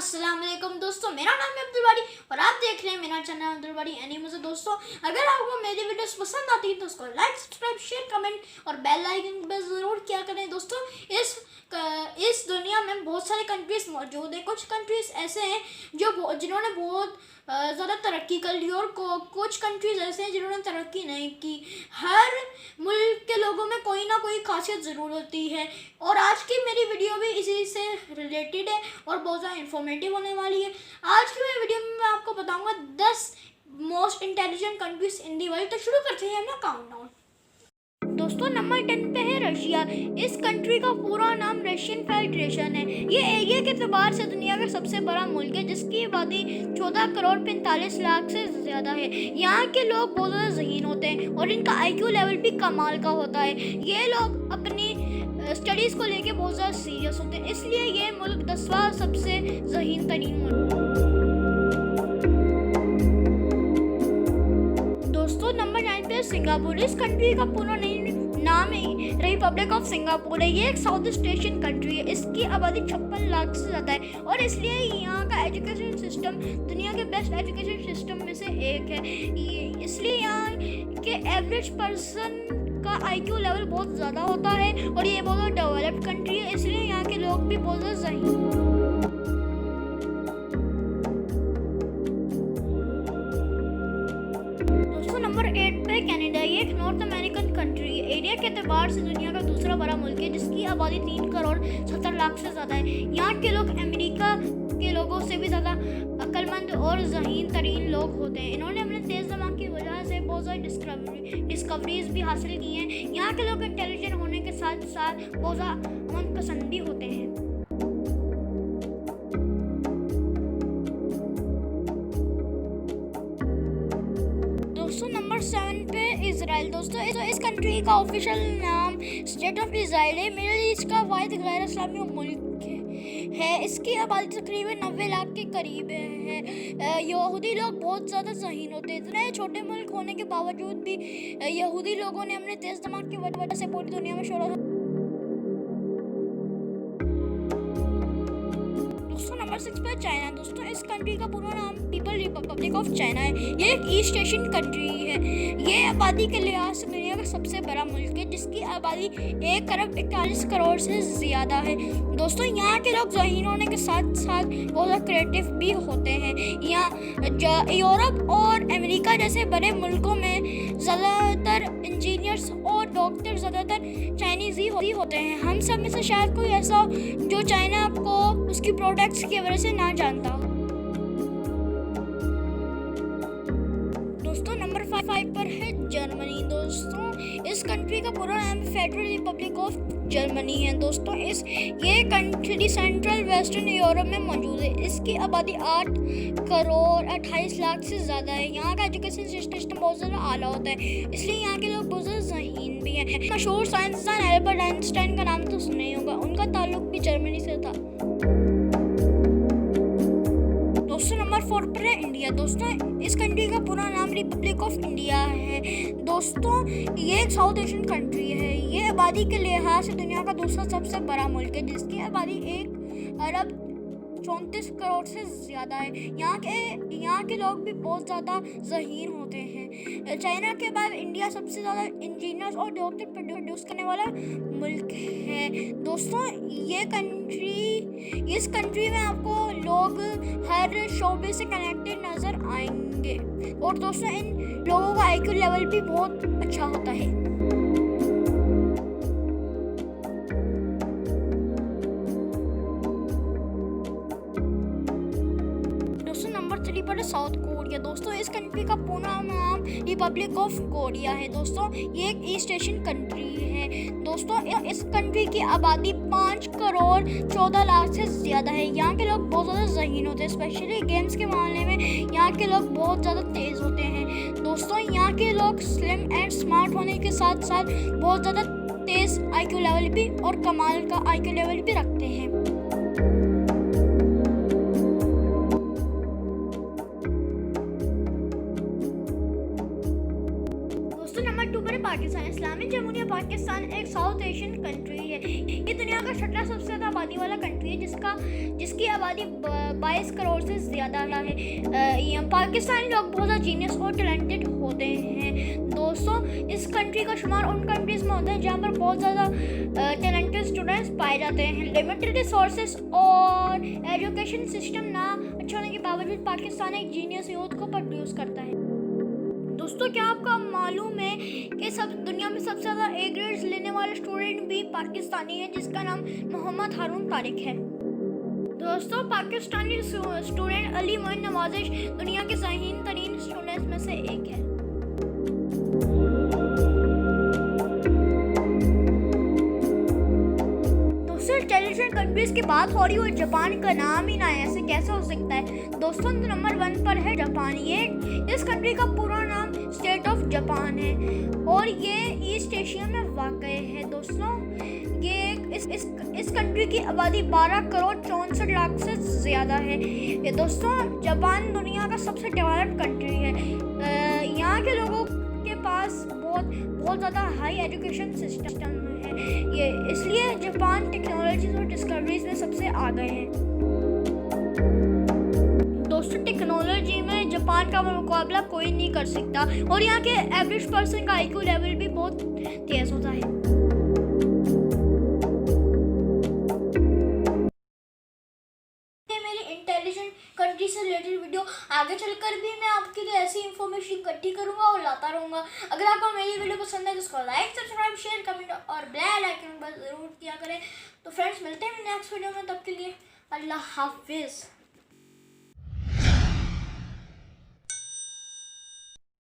अस्सलाम वालेकुम दोस्तों, मेरा नाम है अब्दुल बारी और आप देख रहे हैं मेरा चैनल अब्दुल बारी एनिमेज। दोस्तों, अगर आपको मेरी वीडियोस पसंद आती है तो उसको लाइक, सब्सक्राइब, शेयर, कमेंट और बेल आइकन पे ज़रूर किया करें। दोस्तों, इस दुनिया में बहुत सारे कंट्रीज़ मौजूद हैं। कुछ कंट्रीज़ ऐसे हैं जिन्होंने बहुत ज़्यादा तरक्की कर ली और कुछ कंट्रीज़ ऐसे हैं जिन्होंने तरक्की नहीं की। हर मुल्क के लोगों में कोई ना कोई खासियत ज़रूर होती है और आज की मेरी वीडियो भी इसी से रिलेटेड है और बहुत ज़्यादा इन्फॉर्मेटिव होने वाली है। आज की मेरी वीडियो में मैं आपको बताऊंगा 10 most intelligent countries in the world. तो शुरू करते हैं अपना काउंटडाउन। दोस्तों, नंबर 10 पे है रशिया। इस कंट्री का पूरा नाम रशियन फेडरेशन है। ये एरिया के एतबार से दुनिया का सबसे बड़ा मुल्क है जिसकी आबादी 14 करोड़ 45 लाख से ज़्यादा है। यहाँ के लोग बहुत ज़्यादा ज़हीन होते हैं और इनका IQ लेवल भी कमाल का होता है। ये लोग अपनी स्टडीज़ को लेके बहुत ज़्यादा सीरियस होते हैं, इसलिए ये मुल्क 10वां सबसे ज़हीन तरीन मुल्क। दोस्तों, नंबर 9 पे सिंगापुर। इस कंट्री का पूरा नाम है रिपब्लिक ऑफ सिंगापुर है। ये एक साउथ ईस्ट एशियन कंट्री है। इसकी आबादी 56 लाख से ज़्यादा है और इसलिए यहाँ का एजुकेशन सिस्टम दुनिया के बेस्ट एजुकेशन सिस्टम में से एक है। इसलिए यहाँ के एवरेज पर्सन का IQ लेवल बहुत ज़्यादा होता है और ये बहुत डेवलप्ड कंट्री है, इसलिए यहाँ के लोग भी बहुत ज़्यादा ज़हीन। नंबर 8 पे कनाडा। ये एक नॉर्थ अमेरिकन कंट्री है। एरिया के एतबार से दुनिया का दूसरा बड़ा मुल्क है जिसकी आबादी 3 करोड़ 70 लाख से ज़्यादा है। यहाँ के लोग अमेरिका के लोगों से भी ज़्यादा अक्लमंद और ज़हीन तरीन लोग होते हैं। इन्होंने अपने तेज़ दिमाग की वजह से बहुत सारी डिस्कवरीज भी हासिल की हैं। यहाँ के लोग इंटेलिजेंट होने के साथ साथ बहुत ज़्यादा अमन पसंद भी होते हैं। दोस्तों, नंबर 7 पे इजराइल। दोस्तों, इस कंट्री का ऑफिशियल नाम स्टेट ऑफ इजराइल है। मिडिल ईस्ट का वाहिद गैर इस्लामी मुल्क है। इसकी आबादी तकरीबन 90 लाख के करीब है। यहूदी लोग बहुत ज़्यादा ज़हीन होते हैं। इतने छोटे मुल्क होने के बावजूद भी यहूदी लोगों ने अपने तेज़ दिमाग की वजह से पूरी दुनिया में शोहरत। नंबर 6 पर चाइना। दोस्तों, इस कंट्री का पूरा नाम पीपल रिपब्लिक ऑफ चाइना है। ये एक ईस्ट एशियन कंट्री है। ये आबादी के लिहाज से दुनिया का सबसे बड़ा मुल्क है जिसकी आबादी 1 करोड़ 41 करोड़ से ज़्यादा है। दोस्तों, यहाँ के लोग ज़हीन होने के साथ साथ बहुत क्रिएटिव भी होते हैं। यहाँ यूरोप और अमेरिका जैसे बड़े मुल्कों में ज़्यादातर इंजीनियर्स और डॉक्टर ज़्यादातर चाइनीज़ ही होते हैं। हम सब में से शायद कोई ऐसा हो जो चाइना को उसकी प्रोडक्ट्स की वजह से ना जानता हो। दोस्तों, नंबर 5 पर है जर्मनी। दोस्तों, इस कंट्री का पूरा नाम फेडरल रिपब्लिक ऑफ जर्मनी है। दोस्तों, ये कंट्री सेंट्रल वेस्टर्न यूरोप में मौजूद है। इसकी आबादी 8 करोड़ 28 लाख से ज़्यादा है। यहाँ का एजुकेशन सिस्टम बहुत ज़्यादा आला होता है, इसलिए यहाँ के लोग बहुत ज़्यादा ज़हीन भी हैं। मशहूर साइंसदान एल्बर्ट आइंस्टाइन का नाम तो सुना ही होगा, उनका ताल्लुक भी जर्मनी से था। दोस्तों, नंबर 4 पर है इंडिया। दोस्तों, इस कंट्री का पूरा नाम रिपब्लिक ऑफ इंडिया है। दोस्तों, ये एक साउथ एशियन कंट्री है। ये आबादी के लिहाज से दुनिया का दूसरा सबसे बड़ा मुल्क है जिसकी आबादी 1 अरब 34 करोड़ से ज़्यादा है। यहाँ के लोग भी बहुत ज़्यादा ज़हीन होते हैं। चाइना के बाद इंडिया सबसे ज़्यादा इंजीनियर्स और डॉक्टर प्रोड्यूस करने वाला मुल्क है। दोस्तों, इस कंट्री में आपको लोग हर शोबे से कनेक्टेड नज़र आएंगे और दोस्तों, इन लोगों का IQ लेवल भी बहुत अच्छा होता है। नंबर 3 पर साउथ कोरिया। दोस्तों, इस कंट्री का पूरा नाम रिपब्लिक ऑफ कोरिया है। दोस्तों, ये एक ईस्ट एशियन कंट्री है। दोस्तों, इस कंट्री की आबादी 5 करोड़ 14 लाख से ज़्यादा है। यहाँ के लोग बहुत ज़्यादा ज़हीन होते हैं, स्पेशली गेम्स के मामले में यहाँ के लोग बहुत ज़्यादा तेज़ होते हैं। दोस्तों, यहाँ के लोग स्लिम एंड स्मार्ट होने के साथ साथ बहुत ज़्यादा तेज़ IQ लेवल भी और कमाल का IQ लेवल भी रखते हैं। नंबर 2 पर पाकिस्तान। इस्लामी जमहूरिया पाकिस्तान एक साउथ एशियन कंट्री है। ये दुनिया का छठा सबसे ज़्यादा आबादी वाला कंट्री है, जिसकी आबादी 22 करोड़ से ज़्यादा है। पाकिस्तानी लोग बहुत ज़्यादा जीनियस और टैलेंटेड होते हैं दोस्तों। इस कंट्री का शुमार उन कंट्रीज़ में होता है जहाँ पर बहुत ज़्यादा टैलेंटेड स्टूडेंट्स पाए जाते हैं। लिमिटेड रिसोर्सेज और एजुकेशन सिस्टम ना अच्छा होने के बावजूद पाकिस्तान एक जीनियस यूथ को प्रोड्यूस करता है। दोस्तों, क्या आपको मालूम है कि दुनिया में सबसे ज़्यादा ए ग्रेड्स लेने वाला स्टूडेंट भी पाकिस्तानी है, जिसका नाम मोहम्मद हारून तारिक है। दोस्तों, पाकिस्तानी स्टूडेंट अली मोइन नवाजिश दुनिया के ज़हीन तरीन स्टूडेंट्स में से एक है। इंटेलिजेंट कंट्रीज की बात हो रही है और जापान का नाम ही ना है, ऐसे कैसे हो सकता है दोस्तों। नंबर 1 पर है जापान। ये इस कंट्री का पूरा नाम स्टेट ऑफ जापान है और ये ईस्ट एशिया में वाक़ है दोस्तों। ये इस कंट्री की आबादी 12 करोड़ 64 लाख से ज़्यादा है। ये दोस्तों, जापान दुनिया का सबसे डेवलप्ड कंट्री है। यहाँ के लोगों के पास बहुत ज़्यादा हाई एजुकेशन सिस्टम है, ये इसलिए जापान टेक्नोलॉजीज और डिस्कवरीज में सबसे आगे है दोस्तों। टेक्नोलॉजी में जापान का मुकाबला कोई नहीं कर सकता और यहाँ के एवरेज पर्सन का आईक्यू लेवल भी बहुत तेज़ होता है। इंटेलिजेंट कंट्री से रिलेटेड वीडियो आगे चलकर भी मैं आपके लिए ऐसी इंफॉर्मेशन इकट्ठी करूंगा और लाता रहूंगा। अगर आपको मेरी वीडियो पसंद है तो उसको लाइक, सब्सक्राइब, शेयर, कमेंट और बेल आइकन पर जरूर किया करें। तो फ्रेंड्स, मिलते हैं नेक्स्ट वीडियो में, तब के लिए अल्लाह हाफिज़।